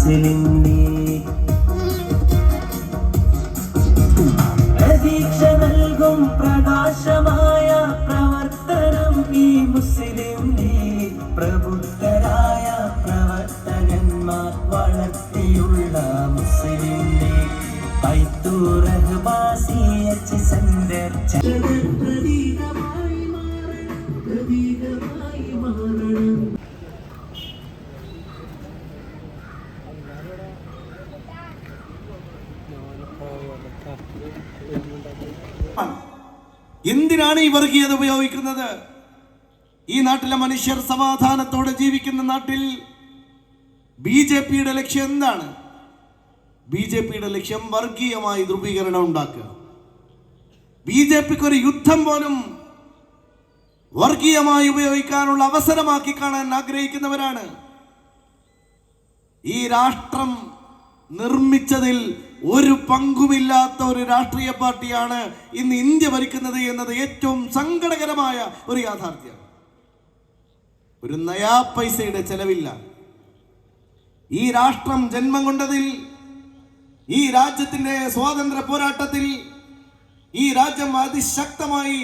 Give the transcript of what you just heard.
മുസ്ലിം league. പ്രതീക്ഷ നൽകും പ്രകാശമായ പ്രവർത്തനം ഈ മുസ്ലിം ലീഗ്. പ്രബുദ്ധരായ പ്രവർത്തകന്മാർ വളർത്തിയുള്ള മുസ്ലിം ലീഗ്. എന്തിനാണ് ഈ വർഗീയത ഉപയോഗിക്കുന്നത്? ഈ നാട്ടിലെ മനുഷ്യർ സമാധാനത്തോടെ ജീവിക്കുന്ന നാട്ടിൽ BJPയുടെ ലക്ഷ്യം എന്താണ്? BJPയുടെ ലക്ഷ്യം വർഗീയമായി ധ്രുവീകരണം ഉണ്ടാക്കുക. BJPക്ക് ഒരു യുദ്ധം പോലും വർഗീയമായി ഉപയോഗിക്കാനുള്ള അവസരമാക്കി കാണാൻ ആഗ്രഹിക്കുന്നവരാണ്. ഈ രാഷ്ട്രം നിർമ്മിച്ചതിൽ ഒരു പങ്കുമില്ലാത്ത ഒരു രാഷ്ട്രീയ പാർട്ടിയാണ് ഇന്ന് ഇന്ത്യ ഭരിക്കുന്നത് എന്നത് ഏറ്റവും സങ്കടകരമായ ഒരു യാഥാർത്ഥ്യം. ഒരു നയാ പൈസയുടെ ചെലവില്ല. ഈ രാഷ്ട്രം ജന്മം കൊണ്ടതിൽ, ഈ രാജ്യത്തിന്റെ സ്വാതന്ത്ര്യ പോരാട്ടത്തിൽ ഈ രാജ്യം അതിശക്തമായി